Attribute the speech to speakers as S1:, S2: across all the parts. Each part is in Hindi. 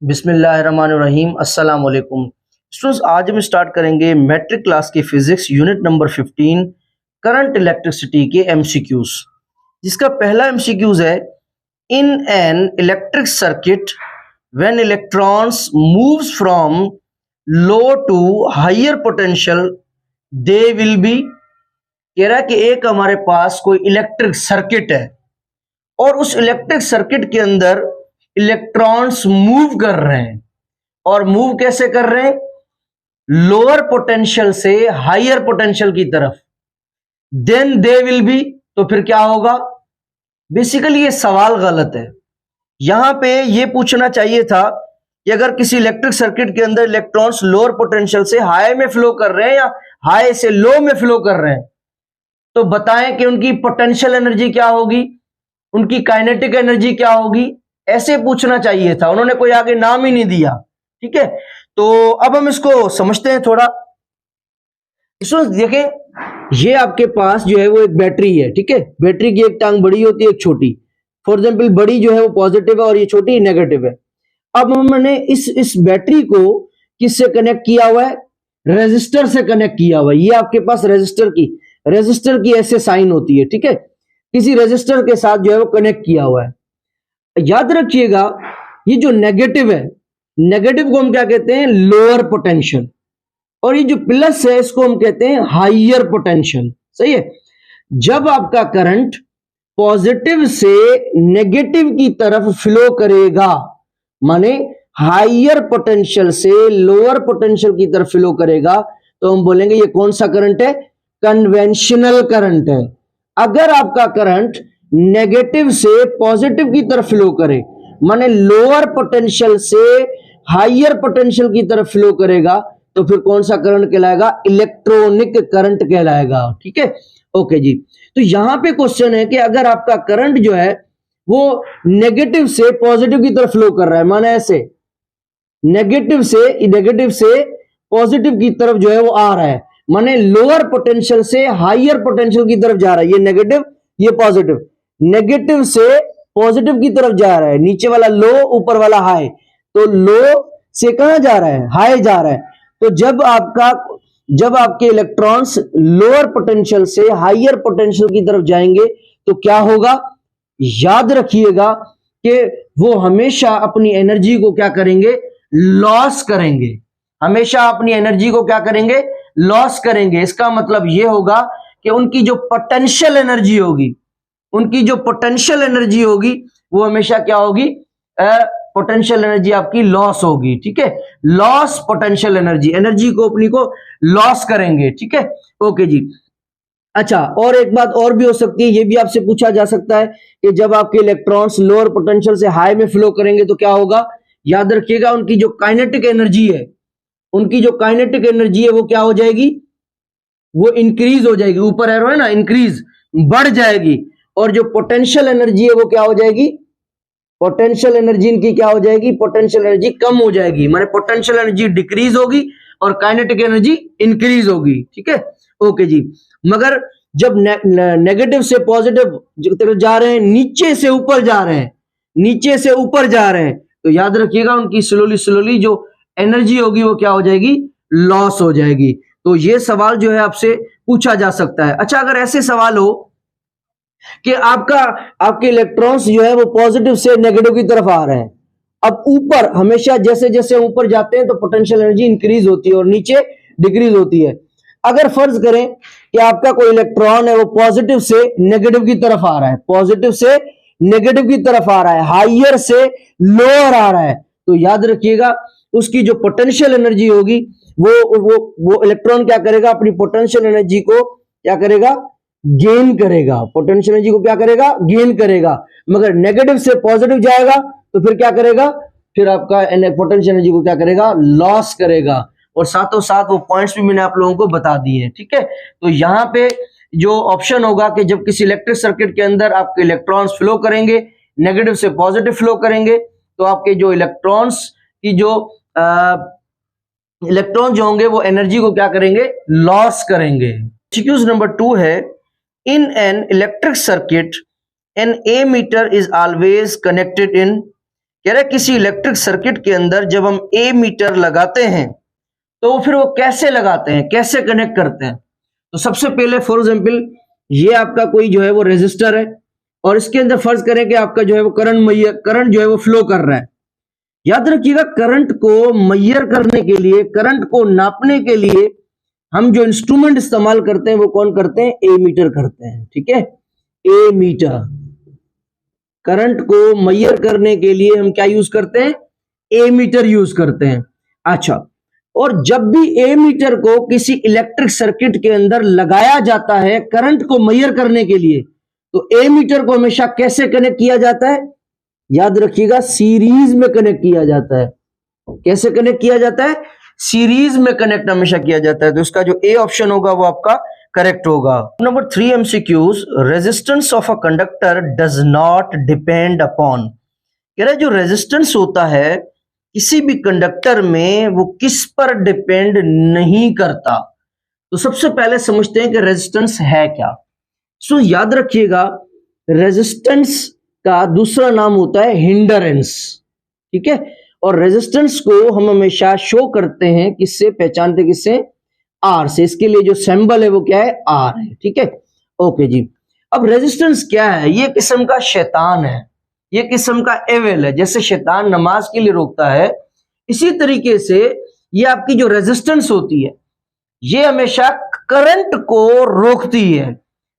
S1: बिस्मिल्लाहिर्रहमानिर्रहीम अस्सलाम वालेकुम स्टूडेंट्स। आज हम स्टार्ट करेंगे मैट्रिक क्लास की physics unit number 15 current electricity के एमसीक्यूज, जिसका पहला एमसीक्यूज है in an electric circuit when electrons moves from low to higher potential they will be. कह रहा है कि एक हमारे पास कोई इलेक्ट्रिक सर्किट है और उस इलेक्ट्रिक सर्किट के अंदर इलेक्ट्रॉन्स मूव कर रहे हैं, और मूव कैसे कर रहे हैं? लोअर पोटेंशियल से हायर पोटेंशियल की तरफ। देन दे विल बी, तो फिर क्या होगा? बेसिकली ये सवाल गलत है। यहां पे ये पूछना चाहिए था कि अगर किसी इलेक्ट्रिक सर्किट के अंदर इलेक्ट्रॉन्स लोअर पोटेंशियल से हाई में फ्लो कर रहे हैं या हाई से लो में फ्लो कर रहे हैं, तो बताएं कि उनकी पोटेंशियल एनर्जी क्या होगी, उनकी काइनेटिक एनर्जी क्या होगी। ऐसे पूछना चाहिए था, उन्होंने कोई आगे नाम ही नहीं दिया। ठीक है, तो अब हम इसको समझते हैं थोड़ा। इसको देखें, ये आपके पास जो है वो एक बैटरी है। ठीक है, बैटरी की एक टांग बड़ी होती है, एक छोटी। फॉर एग्जाम्पल बड़ी जो है वो पॉजिटिव है और ये छोटी नेगेटिव है। अब हमने इस बैटरी को किससे कनेक्ट किया हुआ है? रेजिस्टर से कनेक्ट किया हुआ है। ये आपके पास रेजिस्टर की ऐसे साइन होती है। ठीक है, किसी रेजिस्टर के साथ जो है वो कनेक्ट किया हुआ है। याद रखिएगा, ये जो नेगेटिव है, नेगेटिव को हम क्या कहते हैं? Lower potential. और ये जो प्लस है इसको हम कहते हैं हायर पोटेंशियल। सही है। जब आपका करंट पॉजिटिव से नेगेटिव की तरफ फ्लो करेगा, माने हायर पोटेंशियल से लोअर पोटेंशियल की तरफ फ्लो करेगा, तो हम बोलेंगे ये कौन सा करंट है? कन्वेंशनल करंट है। अगर आपका करंट नेगेटिव से पॉजिटिव की तरफ फ्लो करे, माने लोअर पोटेंशियल से हायर पोटेंशियल की तरफ फ्लो करेगा, तो फिर कौन सा करंट कहलाएगा? इलेक्ट्रॉनिक करंट कहलाएगा। ठीक है, ओके जी। तो यहां पे क्वेश्चन है कि अगर आपका करंट जो है वो नेगेटिव से पॉजिटिव की तरफ फ्लो कर रहा है, माने ऐसे नेगेटिव से पॉजिटिव की तरफ जो है वो आ रहा है, माने लोअर पोटेंशियल से हायर पोटेंशियल की तरफ जा रहा है। ये नेगेटिव, ये पॉजिटिव। नेगेटिव से पॉजिटिव की तरफ जा रहा है, नीचे वाला लो ऊपर वाला हाई। तो लो से कहां जा रहा है? हाई जा रहा है। तो जब आपके इलेक्ट्रॉन्स लोअर पोटेंशियल से हायर पोटेंशियल की तरफ जाएंगे तो क्या होगा? याद रखिएगा कि वो हमेशा अपनी एनर्जी को क्या करेंगे? लॉस करेंगे। हमेशा अपनी एनर्जी को क्या करेंगे? लॉस करेंगे। इसका मतलब यह होगा कि उनकी जो पोटेंशियल एनर्जी होगी वो हमेशा क्या होगी? पोटेंशियल एनर्जी आपकी लॉस होगी। ठीक है, लॉस पोटेंशियल एनर्जी को अपनी को लॉस करेंगे। ठीक है, ओके जी। अच्छा, और एक बात और भी हो सकती है, ये भी आपसे पूछा जा सकता है कि जब आपके इलेक्ट्रॉन्स लोअर पोटेंशियल से हाई में फ्लो करेंगे तो क्या होगा? याद रखिएगा, उनकी जो काइनेटिक एनर्जी है वो क्या हो जाएगी? वो इंक्रीज हो जाएगी। ऊपर एरो है ना, इंक्रीज, बढ़ जाएगी। और जो पोटेंशियल एनर्जी है वो क्या हो जाएगी? पोटेंशियल एनर्जी इनकी क्या हो जाएगी? पोटेंशियल एनर्जी कम हो जाएगी। माने पोटेंशियल एनर्जी डिक्रीज होगी और काइनेटिक एनर्जी इंक्रीज होगी। ठीक है, ओके जी। मगर जब नेगेटिव से पॉजिटिव तरफ जा रहे हैं, नीचे से ऊपर जा रहे हैं, तो याद रखिएगा उनकी स्लोली जो एनर्जी होगी वो क्या हो जाएगी? लॉस हो जाएगी। तो ये सवाल जो है आपसे पूछा जा सकता है। अच्छा, अगर ऐसे सवाल हो कि आपके इलेक्ट्रॉन्स जो है वो पॉजिटिव से नेगेटिव की तरफ आ रहे हैं, अब ऊपर हमेशा जैसे जैसे ऊपर जाते हैं तो पोटेंशियल एनर्जी इंक्रीज होती है और नीचे डिक्रीज होती है। अगर फर्ज करें कि आपका कोई इलेक्ट्रॉन है वो पॉजिटिव से नेगेटिव की तरफ आ रहा है, हायर से लोअर आ रहा है, तो याद रखिएगा उसकी जो पोटेंशियल एनर्जी होगी वो इलेक्ट्रॉन क्या करेगा? अपनी पोटेंशियल एनर्जी को क्या करेगा? गेन करेगा। पोटेंशियल एनर्जी को क्या करेगा? गेन करेगा। मगर नेगेटिव से पॉजिटिव जाएगा तो फिर क्या करेगा? फिर आपका पोटेंशियल एनर्जी को क्या करेगा? लॉस करेगा। और साथों साथ वो पॉइंट्स भी मैंने आप लोगों को बता दिए हैं। ठीक है, तो यहां पे जो ऑप्शन होगा कि जब किसी इलेक्ट्रिक सर्किट के अंदर आपके इलेक्ट्रॉन्स फ्लो करेंगे, नेगेटिव से पॉजिटिव फ्लो करेंगे, तो आपके जो इलेक्ट्रॉन्स की जो इलेक्ट्रॉन जो होंगे वो एनर्जी को क्या करेंगे? लॉस करेंगे। एमसीक्यू नंबर 2 है in an electric circuit an ammeter is always connected in कह रहे किसी इलेक्ट्रिक सर्किट के अंदर जब हम ए मीटर लगाते हैं तो फिर वो कैसे लगाते हैं, कैसे कनेक्ट करते हैं। तो सबसे पहले फॉर एग्जाम्पल ये आपका कोई जो है वो रेजिस्टर है और इसके अंदर फर्ज करें कि आपका जो है वो करंट जो है वो फ्लो कर रहा है। याद रखिएगा करंट को मैयर करने के लिए, करंट को नापने के लिए हम जो इंस्ट्रूमेंट इस्तेमाल करते हैं वो कौन करते हैं, ए मीटर करते हैं। ठीक है, ए मीटर। करंट को मैयर करने के लिए हम क्या यूज करते हैं, ए मीटर यूज करते हैं। अच्छा, और जब भी ए मीटर को किसी इलेक्ट्रिक सर्किट के अंदर लगाया जाता है करंट को मैयर करने के लिए, तो ए मीटर को हमेशा कैसे कनेक्ट किया जाता है, याद रखिएगा सीरीज में कनेक्ट किया जाता है। कैसे कनेक्ट किया जाता है, सीरीज में कनेक्ट हमेशा किया जाता है। तो इसका जो ए ऑप्शन होगा वो आपका करेक्ट होगा। Number 3 MCQs, resistance of a conductor does not depend upon. कह रहे जो रेजिस्टेंस होता है किसी भी कंडक्टर में वो किस पर डिपेंड नहीं करता। तो सबसे पहले समझते हैं कि रेजिस्टेंस है क्या। सो याद रखिएगा रेजिस्टेंस का दूसरा नाम होता है हिंडरेंस। ठीक है, और रेजिस्टेंस को हम हमेशा शो करते हैं किससे, पहचानते किससे, आर से। इसके लिए जो सिंबल है वो क्या है, आर है। ठीक है, ओके जी। अब रेजिस्टेंस क्या है, ये किस्म का शैतान है, ये किस्म का एविल है। जैसे शैतान नमाज के लिए रोकता है, इसी तरीके से ये आपकी जो रेजिस्टेंस होती है ये हमेशा करंट को रोकती है।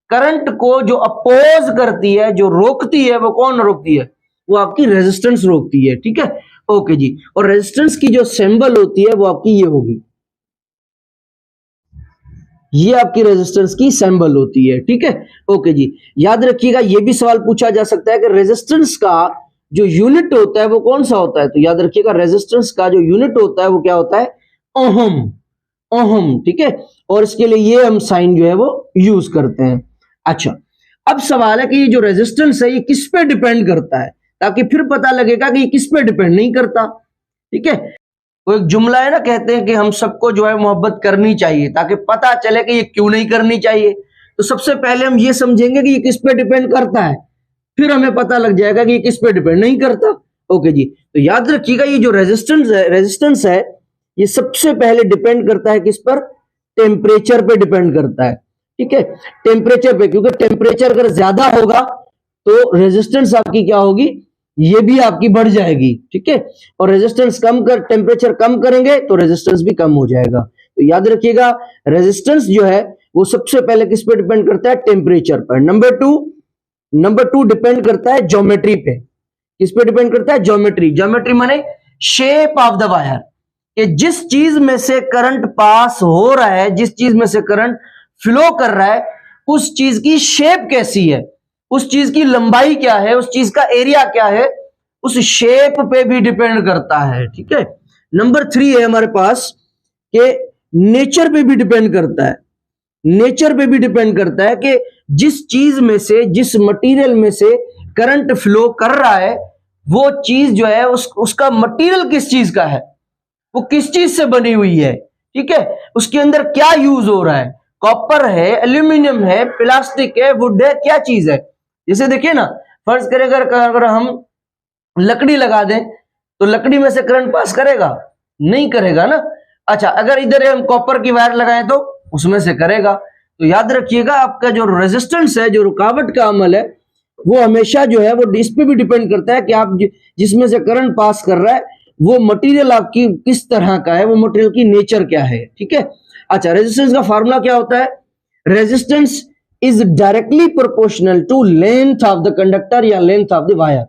S1: करंट को जो अपोज करती है, जो रोकती है, वो कौन रोकती है, वो आपकी रेजिस्टेंस रोकती है। ठीक है, ओके जी। और रेजिस्टेंस की जो सिंबल होती है वो आपकी ये होगी, ये आपकी रेजिस्टेंस की सिंबल होती है। ठीक है, ओके जी। याद रखिएगा ये भी सवाल पूछा जा सकता है कि रेजिस्टेंस का जो यूनिट होता है वो कौन सा होता है। तो याद रखिएगा रेजिस्टेंस का जो यूनिट होता है वो क्या होता है, ओहम। ओहम, ठीक है। और इसके लिए ये हम साइन जो है वो यूज करते हैं। अच्छा, अब सवाल है कि ये जो रेजिस्टेंस है ये किस पे डिपेंड करता है, ताकि फिर पता लगेगा कि ये किस पे डिपेंड नहीं करता। ठीक है, वो एक जुमला है ना, कहते हैं कि हम सबको जो है मोहब्बत करनी चाहिए ताकि पता चले कि ये क्यों नहीं करनी चाहिए। तो सबसे पहले हम ये समझेंगे कि ये किस पे डिपेंड करता है, फिर हमें पता लग जाएगा कि ये किस पे डिपेंड नहीं करता। ओके जी, तो याद रखिएगा ये जो रेजिस्टेंस है ये सबसे पहले डिपेंड करता है किस पर, टेम्परेचर पे डिपेंड करता है। ठीक है, टेम्परेचर पे, क्योंकि टेम्परेचर अगर ज्यादा होगा तो रेजिस्टेंस आपकी क्या होगी, ये भी आपकी बढ़ जाएगी। ठीक है, और रेजिस्टेंस टेम्परेचर कम करेंगे तो रेजिस्टेंस भी कम हो जाएगा। तो याद रखिएगा रेजिस्टेंस जो है वो सबसे पहले किस पे डिपेंड करता है, टेम्परेचर पर। नंबर टू डिपेंड करता है ज्योमेट्री पे। किस पे डिपेंड करता है, ज्योमेट्री। ज्योमेट्री माने शेप ऑफ द वायर, कि जिस चीज में से करंट पास हो रहा है, जिस चीज में से करंट फ्लो कर रहा है, उस चीज की शेप कैसी है, उस चीज की लंबाई क्या है, उस चीज का एरिया क्या है, उस शेप पे भी डिपेंड करता है। ठीक है, नंबर 3 है हमारे पास कि नेचर पे भी डिपेंड करता है। नेचर पे भी डिपेंड करता है कि जिस चीज में से, जिस मटेरियल में से करंट फ्लो कर रहा है वो चीज जो है उसका मटेरियल किस चीज का है, वो किस चीज से बनी हुई है। ठीक है, उसके अंदर क्या यूज हो रहा है, कॉपर है, एल्यूमिनियम है, प्लास्टिक है, वुड है, क्या चीज है। जैसे देखिए ना, फर्ज करें अगर हम लकड़ी लगा दें तो लकड़ी में से करंट पास करेगा, नहीं करेगा ना। अच्छा, अगर इधर हम कॉपर की वायर लगाएं तो उसमें से करेगा। तो याद रखिएगा आपका जो रेजिस्टेंस है, जो रुकावट का अमल है, वो हमेशा जो है वो इस पे भी डिपेंड करता है कि आप जिसमें से करंट पास कर रहा है वो मटेरियल आपकी किस तरह का है, वो मटेरियल की नेचर क्या है। ठीक है, अच्छा, रेजिस्टेंस का फार्मूला क्या होता है, resistance is directly proportional to length of the conductor या length of the wire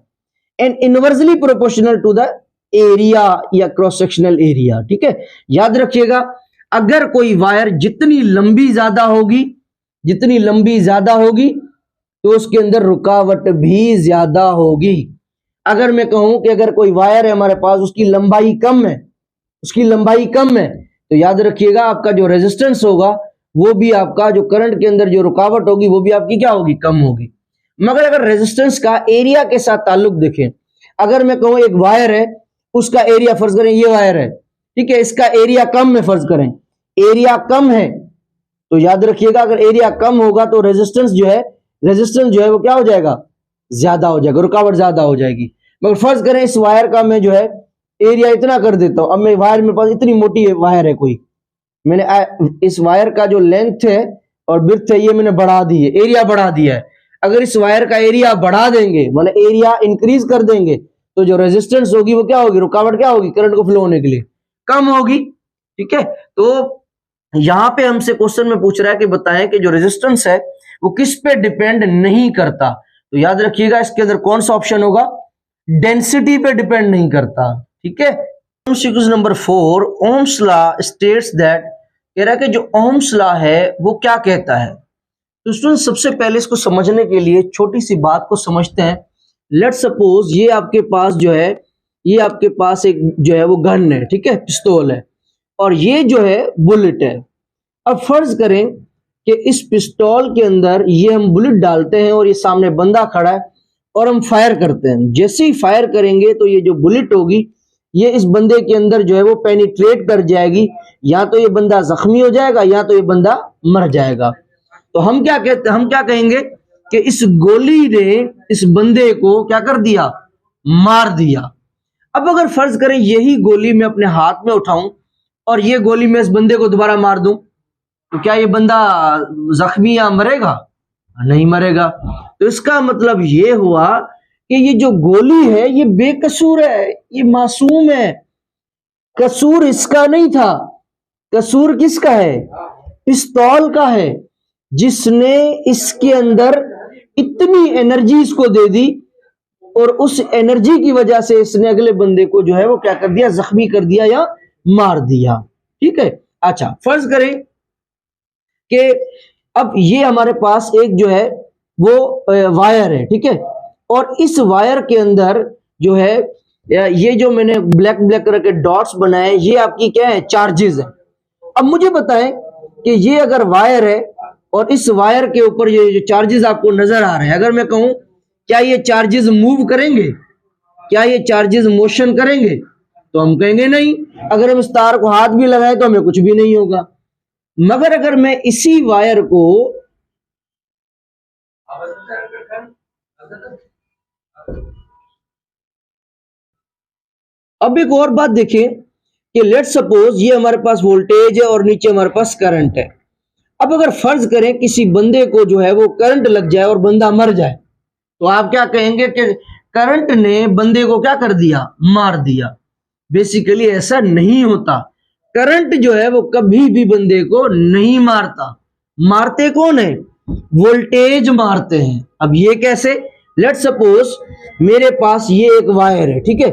S1: and inversely proportional to the area या क्रॉस सेक्शनल एरिया। ठीक है, याद रखिएगा अगर कोई वायर जितनी लंबी ज्यादा होगी, जितनी लंबी ज्यादा होगी तो उसके अंदर रुकावट भी ज्यादा होगी। अगर मैं कहूं कि अगर कोई वायर है हमारे पास, उसकी लंबाई कम है, उसकी लंबाई कम है, तो याद रखिएगा आपका जो रेजिस्टेंस होगा वो भी आपका, जो करंट के अंदर जो रुकावट होगी वो भी आपकी क्या होगी, कम होगी। मगर अगर रेजिस्टेंस का एरिया के साथ ताल्लुक देखें, अगर मैं कहूं एक वायर है, उसका एरिया फर्ज करें ये वायर है, ठीक है, इसका एरिया कम है, फर्ज करें एरिया कम है, तो याद रखिएगा अगर एरिया कम होगा तो रेजिस्टेंस जो है वो क्या हो जाएगा, ज्यादा हो जाएगा, रुकावट ज्यादा हो जाएगी। मगर फर्ज करें इस वायर का मैं जो है एरिया इतना कर देता हूं। अब मैं वायर, मेरे पास इतनी मोटी वायर है कोई, मैंने इस वायर का जो लेंथ है और विड्थ है ये मैंने बढ़ा दी है, एरिया बढ़ा दिया है। अगर इस वायर का एरिया बढ़ा देंगे, मतलब एरिया इंक्रीज कर देंगे, तो जो रेजिस्टेंस होगी वो क्या होगी, रुकावट क्या होगी, करंट को फ्लो होने के लिए कम होगी। ठीक है, तो यहां पे हमसे क्वेश्चन में पूछ रहा है कि बताएं कि जो रेजिस्टेंस है वो किस पे डिपेंड नहीं करता। तो याद रखिएगा इसके अंदर कौन सा ऑप्शन होगा, डेंसिटी पे डिपेंड नहीं करता। ठीक है, number 4, Ohm's law states that, कह रहा है कि जो ओम्स लॉ है वो क्या कहता है। तो स्टूडेंट सबसे पहले इसको समझने के लिए छोटी सी बात को समझते हैं। लेट सपोज ये आपके पास जो है, ये आपके पास एक जो है वो गन है, ठीक है, पिस्तौल है, और ये जो है बुलेट है। अब फर्ज करें कि इस पिस्तौल के अंदर ये हम बुलेट डालते हैं और ये सामने बंदा खड़ा है और हम फायर करते हैं। जैसे ही फायर करेंगे तो ये जो बुलेट होगी ये इस बंदे के अंदर जो है वो पेनिट्रेट कर जाएगी, या तो ये बंदा जख्मी हो जाएगा या तो ये बंदा मर जाएगा। तो हम क्या कहते हैं, हम क्या कहेंगे कि इस गोली ने इस बंदे को क्या कर दिया, मार दिया। अब अगर फर्ज करें यही गोली मैं अपने हाथ में उठाऊं और ये गोली मैं इस बंदे को दोबारा मार दूं, तो क्या ये बंदा जख्मी या मरेगा, नहीं मरेगा। तो इसका मतलब ये हुआ कि ये जो गोली है ये बेकसूर है, ये मासूम है, कसूर इसका नहीं था। कसूर किसका है, पिस्तौल का है, जिसने इसके अंदर इतनी एनर्जी इसको दे दी और उस एनर्जी की वजह से इसने अगले बंदे को जो है वो क्या कर दिया, जख्मी कर दिया या मार दिया। ठीक है, अच्छा फर्ज करें कि अब ये हमारे पास एक जो है वो वायर है, ठीक है, और इस वायर के अंदर जो है ये जो मैंने ब्लैक ब्लैक कलर के डॉट्स बनाए ये आपकी क्या है, चार्जेस है। अब मुझे बताएं कि ये अगर वायर है और इस वायर के ऊपर ये जो चार्जेस आपको नजर आ रहे हैं, अगर मैं कहूं क्या ये चार्जेस मूव करेंगे, क्या ये चार्जेस मोशन करेंगे, तो हम कहेंगे नहीं। अगर हम इस तार को हाथ भी लगाएं तो हमें कुछ भी नहीं होगा। मगर अगर मैं इसी वायर को अब एक और बात देखें कि लेट सपोज ये हमारे पास वोल्टेज है और नीचे हमारे पास करंट है। अब अगर फर्ज करें किसी बंदे को जो है वो करंट लग जाए और बंदा मर जाए, तो आप क्या कहेंगे कि करंट ने बंदे को क्या कर दिया, मार दिया। बेसिकली ऐसा नहीं होता, करंट जो है वो कभी भी बंदे को नहीं मारता। मारते कौन है, वोल्टेज मारते हैं। अब ये कैसे, लेट सपोज मेरे पास ये एक वायर है, ठीक है,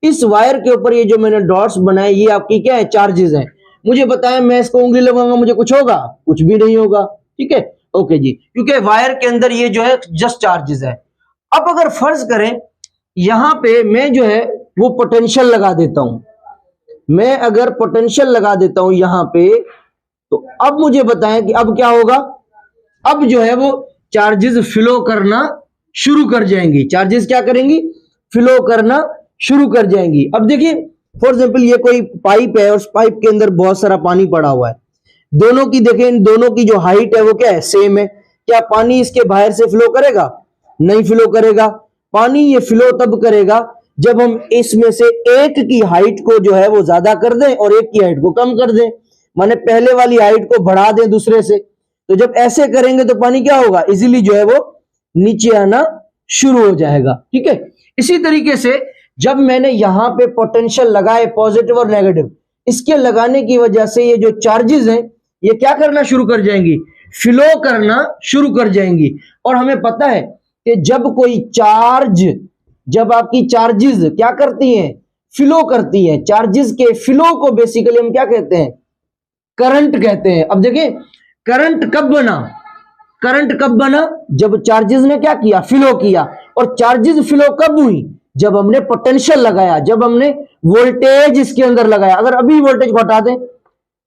S1: इस वायर के ऊपर ये जो मैंने डॉट्स बनाए ये आपकी क्या है, चार्जेस हैं। मुझे बताएं मैं इसको उंगली लगाऊंगा मुझे कुछ होगा, कुछ भी नहीं होगा। ठीक है, ओके जी, क्योंकि वायर के अंदर ये जो है जस्ट चार्जेस है। अब अगर फर्ज करें यहां पे मैं जो है वो पोटेंशियल लगा देता हूं, मैं अगर पोटेंशियल लगा देता हूं यहां पे, तो अब मुझे बताएं कि अब क्या होगा, अब जो है वो चार्जेस फ्लो करना शुरू कर जाएंगी। चार्जेस क्या करेंगी, फ्लो करना शुरू कर जाएंगी। अब देखिए फॉर एग्जांपल ये कोई पाइप है और उस पाइप के अंदर बहुत सारा पानी पड़ा हुआ है, दोनों की देखें, इन दोनों की जो हाइट है वो क्या है, सेम है। क्या पानी इसके बाहर से फ्लो करेगा, नहीं फ्लो करेगा। पानी ये फ्लो तब करेगा जब हम इसमें से एक की हाइट को जो है वो ज्यादा कर दें और एक की हाइट को कम कर दें, माने पहले वाली हाइट को बढ़ा दें दूसरे से। तो जब ऐसे करेंगे तो पानी क्या होगा, इजीली जो है वो नीचे आना शुरू हो जाएगा। ठीक है, इसी तरीके से जब मैंने यहां पे पोटेंशियल लगाए पॉजिटिव और नेगेटिव, इसके लगाने की वजह से ये जो चार्जेस हैं ये क्या करना शुरू कर जाएंगी, फ्लो करना शुरू कर जाएंगी। और हमें पता है कि जब कोई चार्ज, जब आपकी चार्जेस क्या करती हैं, फ्लो करती हैं, चार्जेस के फ्लो को बेसिकली हम क्या कहते हैं, करंट कहते हैं। अब देखिए करंट कब बना, करंट कब बना, जब चार्जेस ने क्या किया, फ्लो किया। और चार्जेस फ्लो कब हुई, जब हमने पोटेंशियल लगाया, जब हमने वोल्टेज इसके अंदर लगाया। अगर अभी वोल्टेज को हटा दें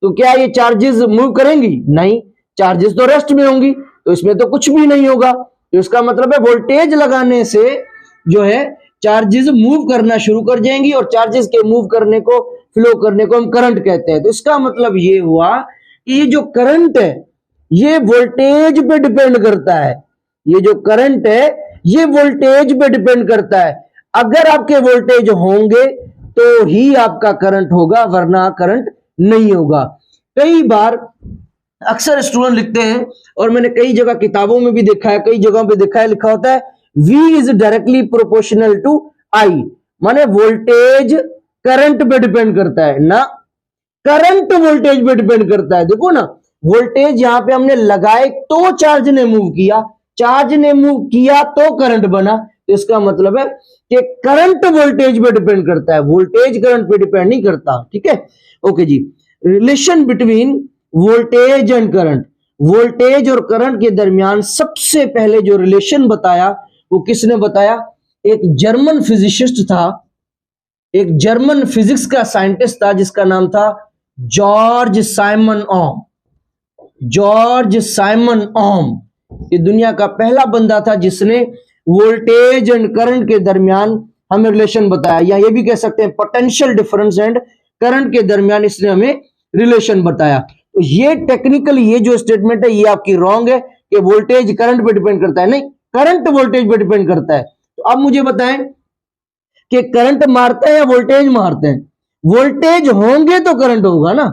S1: तो क्या ये चार्जेस मूव करेंगी, नहीं, चार्जेस तो रेस्ट में होंगी, तो इसमें तो कुछ भी नहीं होगा। तो इसका मतलब है वोल्टेज लगाने से जो है चार्जेस मूव करना शुरू कर जाएंगी और चार्जेस के मूव करने को, फ्लो करने को हम करंट कहते हैं। तो इसका मतलब ये हुआ कि ये जो करंट है ये वोल्टेज पे डिपेंड करता है, ये जो करंट है ये वोल्टेज पे डिपेंड करता है। अगर आपके वोल्टेज होंगे तो ही आपका करंट होगा, वरना करंट नहीं होगा। कई बार अक्सर स्टूडेंट लिखते हैं, और मैंने कई जगह किताबों में भी देखा है, कई जगहों पे देखा है, लिखा होता है V is directly proportional to I, माने वोल्टेज करंट पे डिपेंड करता है ना, करंट वोल्टेज पे डिपेंड करता है। देखो ना, वोल्टेज यहां पे हमने लगाए तो चार्ज ने मूव किया, चार्ज ने मूव किया तो करंट बना, तो इसका मतलब है कि करंट वोल्टेज पे डिपेंड करता है, वोल्टेज करंट पे डिपेंड नहीं करता। ठीक है, ओके जी। Relation between voltage and current, voltage और करंट के दरमियान सबसे पहले जो रिलेशन बताया वो किसने बताया? एक जर्मन फिजिसिस्ट था, एक जर्मन फिजिक्स का साइंटिस्ट था जिसका नाम था जॉर्ज साइमन ओम। जॉर्ज साइमन ओम ये दुनिया का पहला बंदा था जिसने वोल्टेज एंड करंट के दरमियान हमें रिलेशन बताया, या ये भी कह सकते हैं पोटेंशियल डिफरेंस एंड करंट के दरमियान इसने हमें रिलेशन बताया। तो ये टेक्निकली ये जो स्टेटमेंट है ये आपकी रॉन्ग है कि वोल्टेज करंट पे डिपेंड करता है, नहीं, करंट वोल्टेज पे डिपेंड करता है। तो अब मुझे बताएं कि करंट मारते हैं या वोल्टेज मारते हैं? वोल्टेज होंगे तो करंट होगा ना,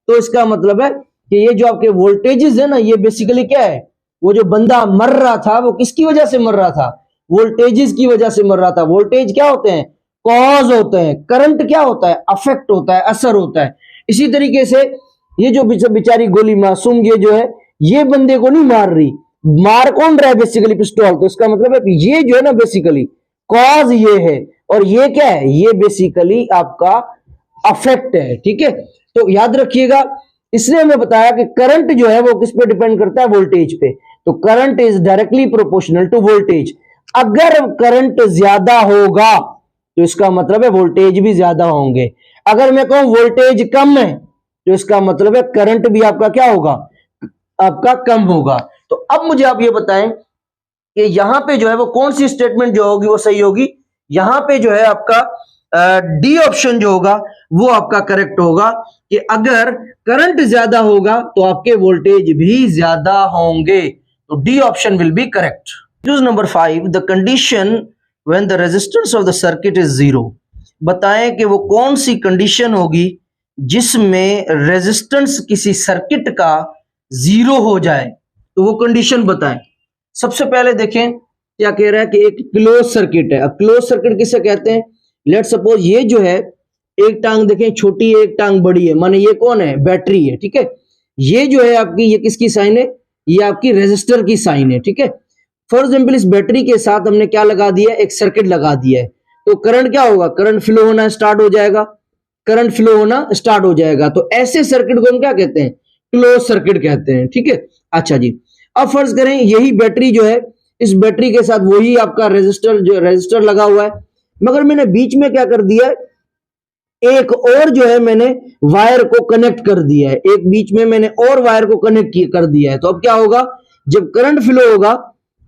S1: तो इसका मतलब है कि ये जो आपके वोल्टेजेस है ना, ये बेसिकली क्या है? वो जो बंदा मर रहा था वो किसकी वजह से मर रहा था? वोल्टेजेस की वजह से मर रहा था। वोल्टेज क्या होते हैं? कॉज होते हैं। करंट क्या होता है? अफेक्ट होता है, असर होता है। इसी तरीके से ये जो बेचारी गोली मासूम ये जो है, ये बंदे को नहीं मार रही, मार कौन रहा है? बेसिकली पिस्तौल। तो इसका मतलब है ये जो है ना बेसिकली कॉज ये है, और ये क्या है? ये बेसिकली आपका अफेक्ट है। ठीक है, तो याद रखिएगा, इसने हमें बताया कि करंट जो है वो किस पे डिपेंड करता है? वोल्टेज पे। तो current is directly proportional to voltage. अगर करंट ज्यादा होगा तो इसका मतलब है वोल्टेज भी ज्यादा होंगे। अगर मैं कहूं वोल्टेज कम है तो इसका मतलब है करंट भी आपका क्या होगा? आपका कम होगा। तो अब मुझे आप ये बताएं कि यहां पे जो है वो कौन सी स्टेटमेंट जो होगी वो सही होगी? यहां पे जो है आपका डी ऑप्शन जो होगा वो आपका करेक्ट होगा कि अगर करंट ज्यादा होगा तो आपके वोल्टेज भी ज्यादा होंगे। तो D option will be correct. Use number 5, the condition when the resistance of the circuit is zero. बताएं कि वो कौन सी कंडीशन होगी जिसमें रेजिस्टेंस किसी सर्किट का जीरो हो जाए, तो वो कंडीशन बताएं। सबसे पहले देखें क्या कह रहा है कि एक क्लोज सर्किट है। अब क्लोज सर्किट किसे कहते हैं? लेट सपोज ये जो है एक टांग देखें छोटी है, एक टांग बड़ी है, माने ये कौन है? बैटरी है। ठीक है, ये जो है आपकी ये किसकी साइन है? ये आपकी रेजिस्टर की साइन है। ठीक है, फॉर एग्जाम्पल इस बैटरी के साथ हमने क्या लगा दिया? एक सर्किट लगा दिया है, तो करंट क्या होगा? करंट फ्लो होना स्टार्ट हो जाएगा, करंट फ्लो होना स्टार्ट हो जाएगा। तो ऐसे सर्किट को हम क्या कहते हैं? क्लोज सर्किट कहते हैं। ठीक है, अच्छा जी। अब फर्ज करें यही बैटरी जो है, इस बैटरी के साथ वही आपका रेजिस्टर लगा हुआ है, मगर मैंने बीच में क्या कर दिया है? एक और जो है मैंने वायर को कनेक्ट कर दिया है, एक बीच में मैंने और वायर को कनेक्ट कर दिया है। तो अब क्या होगा? जब करंट फ्लो होगा,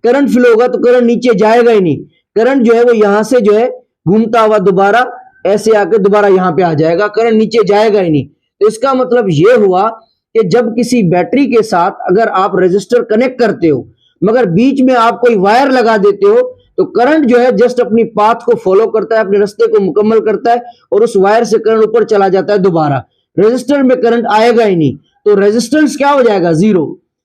S1: करंट फ्लो होगा तो करंट नीचे जाएगा ही नहीं, करंट जो है वो यहां से जो है घूमता हुआ दोबारा ऐसे आके दोबारा यहां पे आ जाएगा, करंट नीचे जाएगा ही नहीं। तो इसका मतलब ये हुआ कि जब किसी बैटरी के साथ अगर आप रेजिस्टर कनेक्ट करते हो मगर बीच में आप कोई वायर लगा देते हो, तो करंट जो है जस्ट अपनी पाथ को फॉलो करता है, अपने रास्ते को मुकम्मल करता है और उस वायर से करंट ऊपर चला जाता है दोबारा, रेजिस्टर में करंट आएगा ही नहीं, तो रेजिस्टेंस क्या हो जाएगा? जीरो।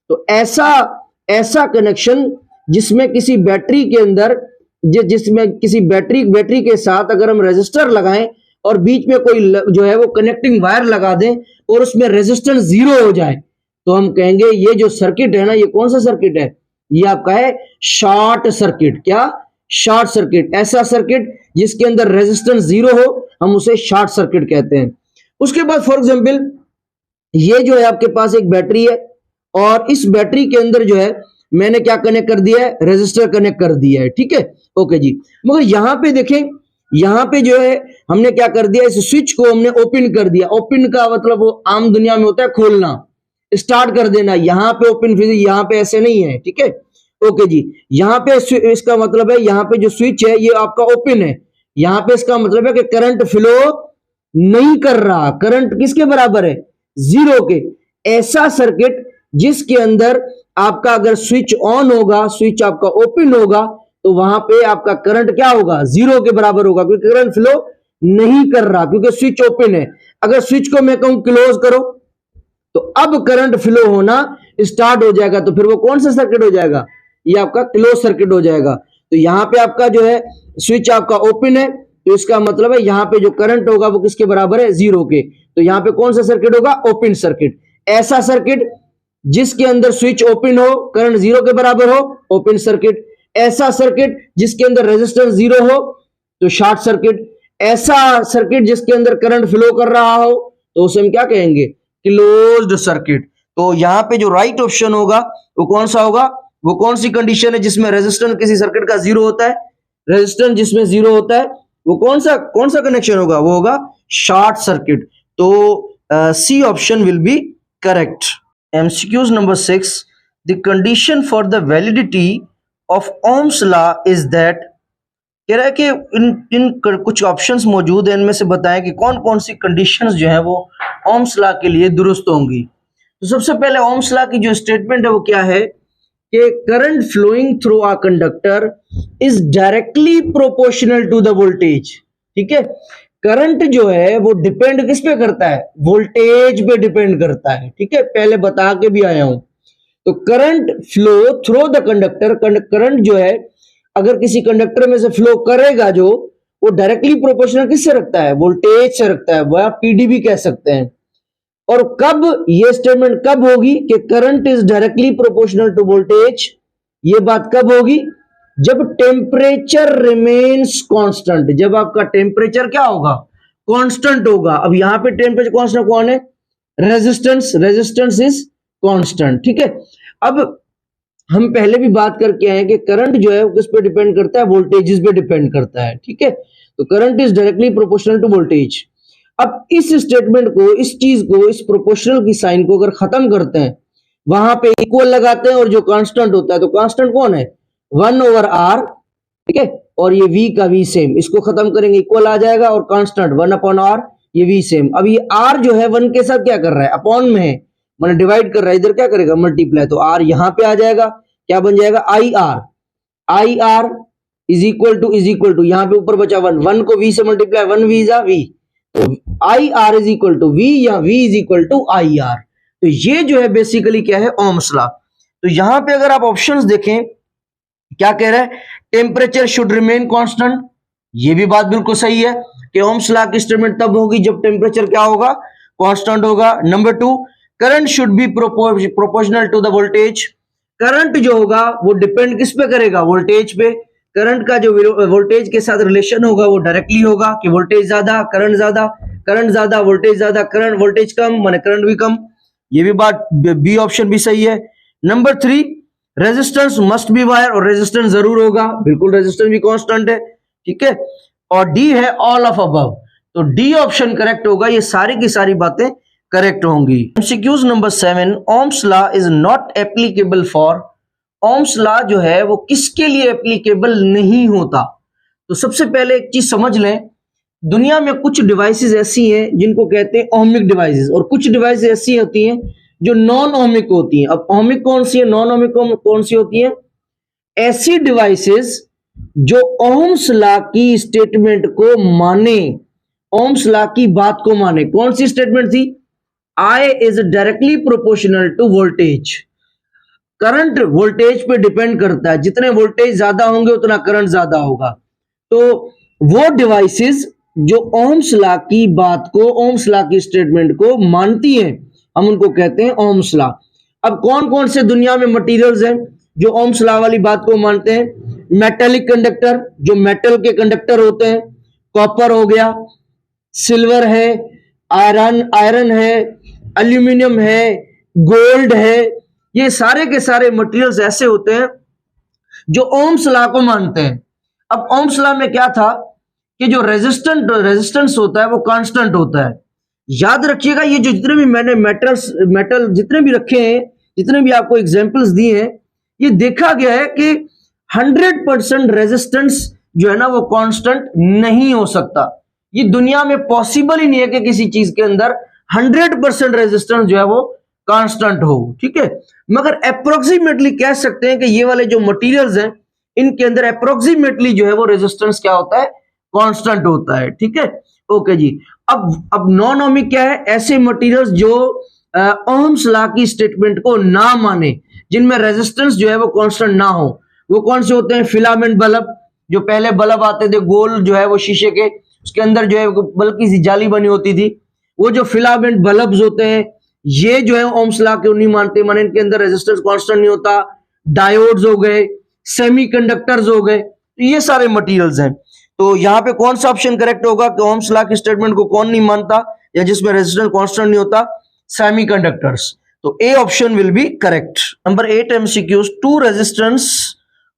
S1: तो ऐसा कनेक्शन जिसमें किसी बैटरी के अंदर जिसमें किसी बैटरी के साथ अगर हम रेजिस्टर लगाएं और बीच में कोई जो है वो कनेक्टिंग वायर लगा दें और उसमें रेजिस्टेंस जीरो हो जाए, तो हम कहेंगे ये जो सर्किट है ना, ये कौन सा सर्किट है? ये आपका है शॉर्ट सर्किट। क्या? Short circuit. ऐसा सर्किट जिसके अंदर रेजिस्टेंस जीरो हो हम उसे शॉर्ट सर्किट कहते हैं। उसके बाद फॉर एग्जांपल ये जो है आपके पास एक बैटरी है और इस बैटरी के अंदर जो है मैंने क्या कनेक्ट कर दिया है? रेजिस्टर कनेक्ट कर दिया है। ठीक है, ओके जी। मगर यहां पे देखें, यहां पे जो है हमने क्या कर दिया? इस स्विच को हमने ओपन कर दिया। ओपन का मतलब वो आम दुनिया में होता है खोलना, स्टार्ट कर देना। यहां पे ओपन फिजिक्स, यहां पे ऐसे नहीं है। ठीक है, ओके जी। यहां पे इसका मतलब है यहां पे जो स्विच है ये आपका ओपन है, यहां पे इसका मतलब है कि करंट फ्लो नहीं कर रहा, करंट किसके बराबर है? जीरो के। ऐसा सर्किट जिसके अंदर आपका अगर स्विच ऑन होगा, स्विच आपका ओपन होगा, तो वहां पे आपका करंट क्या होगा, जीरो के बराबर होगा, क्योंकि करंट फ्लो नहीं कर रहा, क्योंकि स्विच ओपन है। अगर स्विच को मैं कहूं क्लोज करो तो अब करंट फ्लो होना स्टार्ट हो जाएगा, तो फिर वो कौन सा सर्किट हो जाएगा, ये आपका क्लोज सर्किट हो जाएगा। तो यहां पे आपका जो है स्विच आपका ओपन है, तो इसका मतलब है यहां पे जो करंट होगा वो किसके बराबर है, जीरो के। तो यहां पे कौन सा सर्किट होगा, ओपन सर्किट। ऐसा सर्किट जिसके अंदर स्विच ओपन हो, करंट जीरो के बराबर हो, ओपन सर्किट। ऐसा सर्किट जिसके अंदर रेजिस्टेंस जीरो हो तो शॉर्ट सर्किट। ऐसा सर्किट जिसके अंदर करंट फ्लो कर रहा हो तो उसे हम क्या कहेंगे, क्लोज्ड सर्किट। तो यहां पे जो राइट ऑप्शन होगा वो कौन सा होगा, वो कौन सी कंडीशन है जिसमें रेजिस्टेंस किसी सर्किट का जीरो होता है, रेजिस्टेंस जिसमें जीरो होता है वो कौन सा कनेक्शन होगा, वो होगा शॉर्ट सर्किट। तो C option will be correct. MCQs number 6, the condition for the validity of Ohm's law is that, कह रहा है कि इन कुछ ऑप्शंस मौजूद हैं, इनमें से बताएं कि कौन कौन सी कंडीशंस जो है वो ओम्स लॉ के लिए दुरुस्त होंगी। तो सबसे पहले ओम्स लॉ की जो स्टेटमेंट है वो क्या है कि current flowing through a conductor is directly proportional to the voltage. ठीक है, करंट जो है वो डिपेंड किस पे करता है, वोल्टेज पे डिपेंड करता है। ठीक है, पहले बता के भी आया हूं। तो current flow through the conductor, current जो है अगर किसी कंडक्टर में से फ्लो करेगा जो, वो डायरेक्टली प्रोपोर्शनल किससे रखता है, वोल्टेज से रखता है, वह पीडी भी कह सकते हैं। और कब ये स्टेटमेंट कब होगी कि current is directly proportional to voltage, ये बात कब होगी, जब टेम्परेचर रिमेन्स कांस्टेंट, जब आपका टेम्परेचर क्या होगा, कांस्टेंट होगा। अब यहां पे टेम्परेचर कांस्टेंट कौन है, रेजिस्टेंस इज कांस्टेंट। ठीक है, अब हम पहले भी बात करके आए कि करंट जो है वो किस पे डिपेंड करता है, वोल्टेजेस पे डिपेंड करता है। ठीक है, तो current is directly proportional to voltage. अब इस स्टेटमेंट को, इस चीज को, इस प्रोपोर्शनल की साइन को अगर खत्म करते हैं, वहां पे इक्वल लगाते हैं और जो कांस्टेंट होता है, तो कांस्टेंट कौन है, 1/r। ठीक है, और ये v का v सेम, इसको खत्म करेंगे इक्वल आ जाएगा, और कांस्टेंट 1/r, ये v सेम। अब ये r जो है 1 के साथ क्या कर रहा है, अपॉन में है, मैंने डिवाइड कर रहा है, इधर क्या करेगा, मल्टीप्लाई, तो r यहां पे आ जाएगा, क्या बन जाएगा, IR इज इक्वल टू यहां पे ऊपर बचा 1 को v से मल्टीप्लाई, 1v जा v, तो IR is equal to v, या v is equal to IR। तो ये जो है बेसिकली क्या है, ओम्स लॉ। तो यहां पे अगर आप ऑप्शंस देखें, क्या कह रहा है, टेम्परेचर शुड रिमेन कांस्टेंट, ये भी बात बिल्कुल सही है कि ओम्स लॉ की स्टेटमेंट तब होगी जब टेम्परेचर क्या होगा, कांस्टेंट होगा। Number 2, current should be proportional to the voltage, current जो होगा वो डिपेंड किस पे करेगा, वोल्टेज पे। करंट का जो वोल्टेज के साथ रिलेशन होगा वो डायरेक्टली होगा कि वोल्टेज ज्यादा करंट ज्यादा, करंट ज्यादा वोल्टेज ज्यादा, करंट वोल्टेज कम माने करंट भी कम, ये भी बात, बी ऑप्शन भी सही है। Number 3, resistance must be wire, और रेजिस्टेंस जरूर होगा, बिल्कुल रेजिस्टेंस भी कांस्टेंट है। ठीक है, और डी है ऑल ऑफ अबव, तो डी ऑप्शन करेक्ट होगा, ये सारी की सारी बातें करेक्ट होंगी। MCQs number 7, Ohm's law is not applicable for, Ohm's law जो है वो किसके लिए एप्लीकेबल नहीं होता। तो सबसे पहले एक चीज समझ लें, दुनिया में कुछ डिवाइसेस ऐसी हैं जिनको कहते हैं ओमिक डिवाइसेस, और कुछ डिवाइसेस ऐसी होती हैं जो नॉन ओमिक होती हैं। अब ओमिक कौन सी है, नॉन ओमिक कौन सी होती है, ऐसी डिवाइसेस जो ओम्स लॉ की स्टेटमेंट को माने, ओम्स लॉ की बात को माने। कौन सी स्टेटमेंट थी, I is directly proportional to voltage, current voltage पे डिपेंड करता है, जितने वोल्टेज ज्यादा होंगे उतना करंट ज्यादा होगा। तो वो डिवाइसेस जो ओम्स लॉ की बात को, ओम्स लॉ की स्टेटमेंट को मानती हैं, हम उनको कहते हैं ओम्स लॉ। अब कौन कौन से दुनिया में मटेरियल्स हैं जो ओम्स लॉ वाली बात को मानते हैं, मेटेलिक कंडक्टर, जो मेटल के कंडक्टर होते हैं, कॉपर हो गया, सिल्वर है, आयरन है, एल्यूमिनियम है, गोल्ड है, ये सारे के सारे मटेरियल्स ऐसे होते हैं जो ओम्स लॉ को मानते हैं। अब ओम्स लॉ में क्या था कि जो रेजिस्टेंस होता है वो कांस्टेंट होता है। याद रखिएगा, ये जो जितने भी मैंने मेटल जितने भी रखे हैं, जितने भी आपको एग्जांपल्स दिए हैं, ये देखा गया है कि 100% रेजिस्टेंस जो है ना वो कांस्टेंट नहीं हो सकता। ये दुनिया में पॉसिबल ही नहीं है कि किसी चीज के अंदर 100% रेजिस्टेंस जो है वो कांस्टेंट हो। ठीक है, मगर अप्रोक्सीमेटली कह सकते हैं कि ये वाले जो मटेरियल्स हैं इनके अंदर अप्रोक्सीमेटली जो है वो रेजिस्टेंस क्या होता है, कांस्टेंट होता है। ठीक है, ओके जी। अब नॉन ओमिक क्या है, ऐसे मटेरियल्स जो ओहम्स लॉ की स्टेटमेंट को ना माने, जिनमें रेजिस्टेंस जो है वो कांस्टेंट ना हो। वो कौन से होते हैं, फिलामेंट बल्ब, जो पहले बल्ब आते थे गोल जो है वो शीशे के, उसके अंदर जो है बल्ब की सी जाली बनी होती थी, वो जो फिलामेंट बल्ब्स होते हैं, ये जो है ओम्स लॉ क्यों नहीं मानते, माने इनके अंदर रेजिस्टेंस कांस्टेंट नहीं होता। डायोड्स हो गए, सेमीकंडक्टर्स हो गए, तो ये सारे मटेरियल्स हैं। तो यहाँ पे कौन सा ऑप्शन करेक्ट होगा कि ओम्स लॉ की स्टेटमेंट को कौन नहीं मानता या जिसमें रेजिस्टेंस कांस्टेंट नहीं होता, सेमीकंडक्टर्स। तो A option will be correct. Number 8 MCQs, two resistance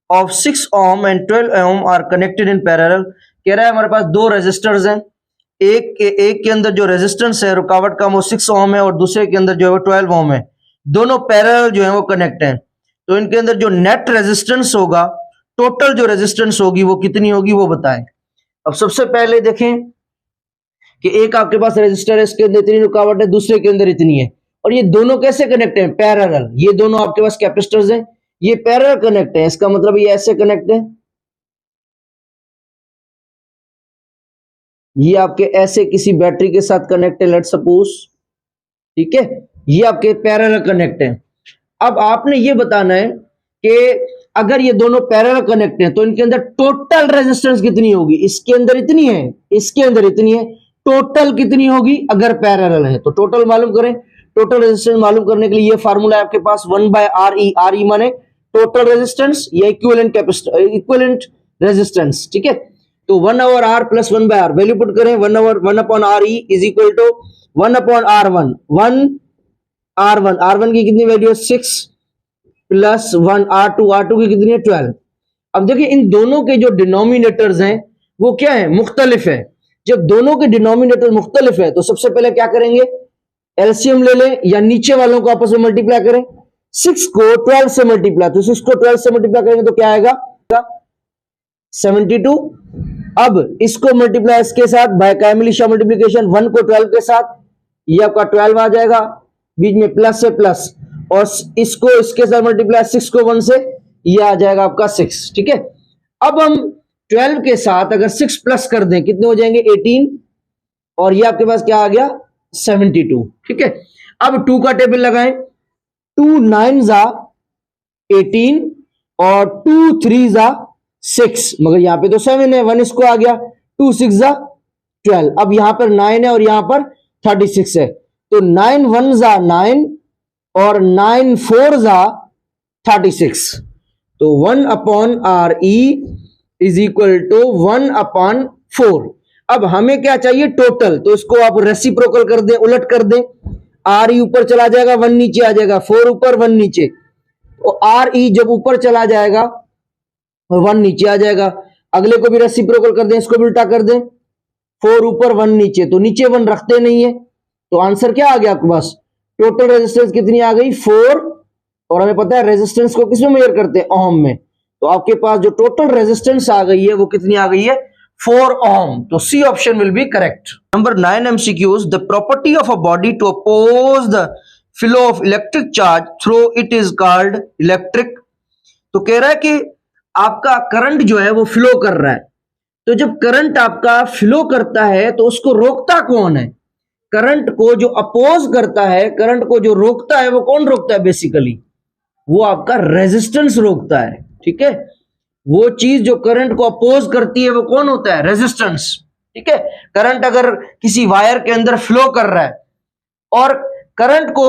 S1: of 6 ohm and 12 ohm are connected in parallel. कह रहा है हमारे पास दो रेजिस्टर्स हैं, एक के अंदर जो रेजिस्टेंस है रुकावट का वो 6 ohm है और दूसरे के अंदर जो है वो 12 ohm है, दोनों पैरेलल जो है वो कनेक्ट हैं। तो इनके अंदर जो नेट रेजिस्टेंस होगा, टोटल जो रेजिस्टेंस होगी वो कितनी होगी वो बताएं। अब सबसे पहले देखें कि एक आपके पास रेजिस्टर है, इसके अंदर इतनी रुकावट है, दूसरे के अंदर इतनी है, और ये दोनों कैसे कनेक्ट हैं, पैरेलल। ये दोनों आपके पास कैपेसिटर्स हैं, ये पैरेलल कनेक्ट है, इसका मतलब ये ऐसे कनेक्ट है, ये आपके ऐसे किसी बैटरी के साथ कनेक्ट है, लेट सपोज। ठीक है, ये आपके पैरेलल कनेक्ट है। अब आपने ये बताना है कि अगर ये दोनों पैरेलल कनेक्ट हैं तो इनके अंदर टोटल रेजिस्टेंस कितनी होगी, इसके अंदर इतनी है, इसके अंदर इतनी है, टोटल कितनी होगी अगर पैरेलल है। तो टोटल मालूम करें, टोटल रेजिस्टेंस मालूम करने के लिए ये फार्मूला है आपके पास 1/RE। RE माने टोटल रेजिस्टेंस या इक्विवेलेंट कैपेसिटर, इक्विवेलेंट रेजिस्टेंस। ठीक है, तो 1/R plus 1/R, value put करें, 1/RE is equal to 1/R1। 1 R1 की कितनी वैल्यू है 6 प्लस 1 R2 की कितनी है 12। अब देखिए इन दोनों के जो डिनोमिनेटर्स हैं वो क्या है, मुख्तलिफ है। जब दोनों के डिनोमिनेटर मुख्तलिफ है तो सबसे पहले क्या करेंगे, एलसीएम ले लें या नीचे वालों को आपस में मल्टीप्लाई करें। 6 को 12 से मल्टीप्लाई, तो 6 को 12 से मल्टीप्लाई करेंगे तो क्या आएगा 72। अब इसको मल्टीप्लाई इसके साथ बाय काइमलिशा मल्टीप्लिकेशन, 1 को 12 के साथ, ये आपका 12 आ जाएगा, बीच में प्लस से प्लस, और इसको इसके साथ मल्टीप्लाई 6 को 1 से, ये आ जाएगा आपका 6। ठीक है, अब हम 12 के साथ अगर 6 प्लस कर दें कितने हो जाएंगे 18, और ये आपके पास क्या आ गया 72। ठीक है, अब 2 का टेबल लगाएं, 2 9 जा 18 और 2 3 जा 6, मगर यहां पे तो 7 है, 1 इसको आ गया, 2 6 जा 12। अब यहां पर 9 है और यहां पर 36 है, तो 9 1 जा 9 और 9 4 जा 36। तो 1/RE इज इक्वल टू 1/4। अब हमें क्या चाहिए टोटल, तो इसको आप रेसिप्रोकल कर दें, उलट कर दें। RE ऊपर चला जाएगा 1 नीचे आ जाएगा, 4 ऊपर 1 नीचे, तो RE जब ऊपर चला जाएगा 1 नीचे आ जाएगा। अगले को भी रेसिप्रोकल कर दें, इसको भी उल्टा कर दें, 4 ऊपर 1 नीचे, तो नीचे 1 रखते नहीं है, तो आंसर क्या आ गया आपके पास, टोटल रेजिस्टेंस कितनी आ गई 4, और हमें पता है रेजिस्टेंस को किसमें मेजर करते हैं, ओम में। तो आपके पास जो टोटल रेजिस्टेंस आ गई है वो कितनी आ गई है 4 ओम। तो C option will be correct. Number 9 MCQs, the property of a body to oppose the flow of electric charge through it is called electric. तो कह रहा है कि आपका करंट जो है वो फ्लो कर रहा है, तो जब करंट आपका फ्लो करता है तो उसको रोकता कौन है, करंट को जो अपोज करता है, करंट को जो रोकता है वो कौन रोकता है, बेसिकली वो आपका रेजिस्टेंस रोकता है। ठीक है, वो चीज जो करंट को अपोज करती है वो कौन होता है, रेजिस्टेंस। ठीक है, करंट अगर किसी वायर के अंदर फ्लो कर रहा है और करंट को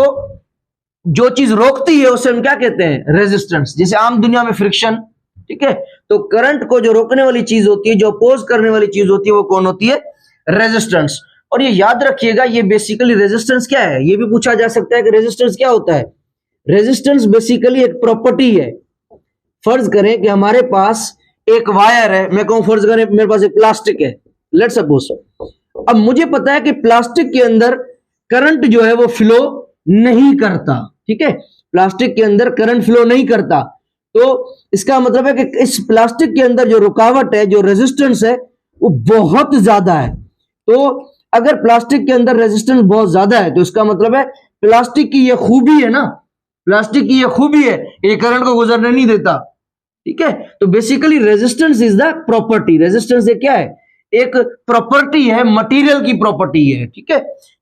S1: जो चीज रोकती है उसे हम क्या कहते हैं, रेजिस्टेंस। जैसे आम दुनिया में फ्रिक्शन, ठीक है, तो करंट को जो रोकने वाली चीज होती है, जो अपोज करने वाली चीज होती है वो कौन होती है, रेजिस्टेंस। और ये याद रखिएगा, ये बेसिकली रेजिस्टेंस क्या है, ये भी पूछा जा सकता है कि रेजिस्टेंस क्या होता है। रेजिस्टेंस बेसिकली एक प्रॉपर्टी है। फर्ज करें कि हमारे पास एक वायर है, मैं कहूं फर्ज करें मेरे पास एक प्लास्टिक है, लेट सपोज। अब मुझे पता है कि प्लास्टिक के अंदर करंट जो है वो फ्लो नहीं करता। ठीक है, प्लास्टिक के अंदर करंट फ्लो नहीं करता, तो इसका मतलब है कि इस प्लास्टिक के अंदर जो रुकावट है, जो रेजिस्टेंस है वो बहुत ज्यादा है। तो अगर प्लास्टिक के अंदर रेजिस्टेंस बहुत ज्यादा है तो इसका मतलब है प्लास्टिक की ये खूबी है ना, प्लास्टिक की ये खूबी है, ये करंट को गुजरने नहीं देता। ठीक है। तो basically resistance is the property, resistance क्या है, एक प्रॉपर्टी है, मटेरियल की प्रॉपर्टी है, ठीक है।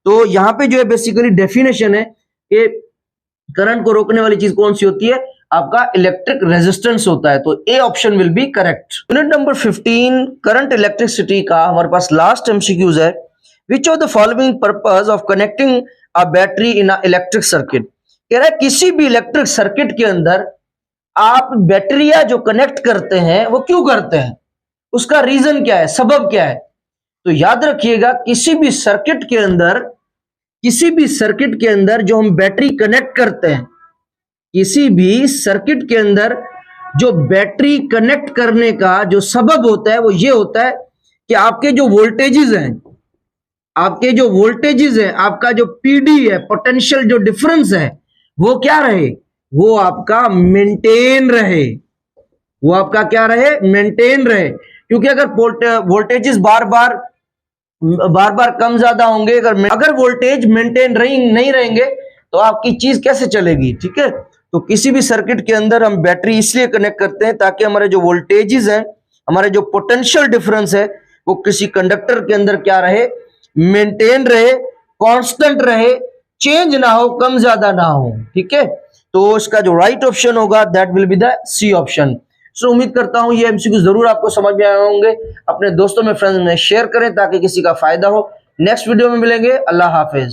S1: तो यहां पे जो है बेसिकली डेफिनेशन है कि करंट को रोकने वाली चीज कौन सी होती है, आपका इलेक्ट्रिक रेजिस्टेंस होता है। तो A option will be correct. Unit number 15 current electricity का हमारे पास लास्ट एमसीक्यूज है। Which of the following purpose of connecting a battery in a electric circuit, कह रहा है किसी भी इलेक्ट्रिक सर्किट के अंदर आप बैटरियां जो कनेक्ट करते हैं वो क्यों करते हैं, उसका रीजन क्या है, सबब क्या है। तो याद रखिएगा किसी भी सर्किट के अंदर, किसी भी सर्किट के अंदर जो हम बैटरी कनेक्ट करते हैं, किसी भी सर्किट के अंदर जो बैटरी कनेक्ट करने का जो सबब होता है वो ये होता है कि आपके जो वोल्टेजेस हैं, आपके जो वोल्टेजेस है, आपका जो पीडी है, पोटेंशियल जो डिफरेंस है, वो क्या रहे, वो आपका मेंटेन रहे, वो आपका क्या रहे, मेंटेन रहे। क्योंकि अगर वोल्टेजेस बार बार कम ज्यादा होंगे, अगर वोल्टेज मेंटेन नहीं रहेंगे तो आपकी चीज कैसे चलेगी, ठीक है। तो किसी भी सर्किट के अंदर हम बैटरी इसलिए कनेक्ट करते हैं ताकि हमारे जो वोल्टेजेस हैं, हमारे जो पोटेंशियल डिफरेंस है, वो किसी कंडक्टर के अंदर क्या रहे, मेंटेन रहे, कांस्टेंट रहे, चेंज ना हो, कम ज्यादा ना हो, ठीक है। तो इसका जो राइट ऑप्शन होगा that will be the C option. So उम्मीद करता हूं ये एमसीक्यू जरूर आपको समझ में आए होंगे। अपने दोस्तों में, फ्रेंड्स में शेयर करें ताकि किसी का फायदा हो। नेक्स्ट वीडियो में मिलेंगे। अल्लाह हाफिज।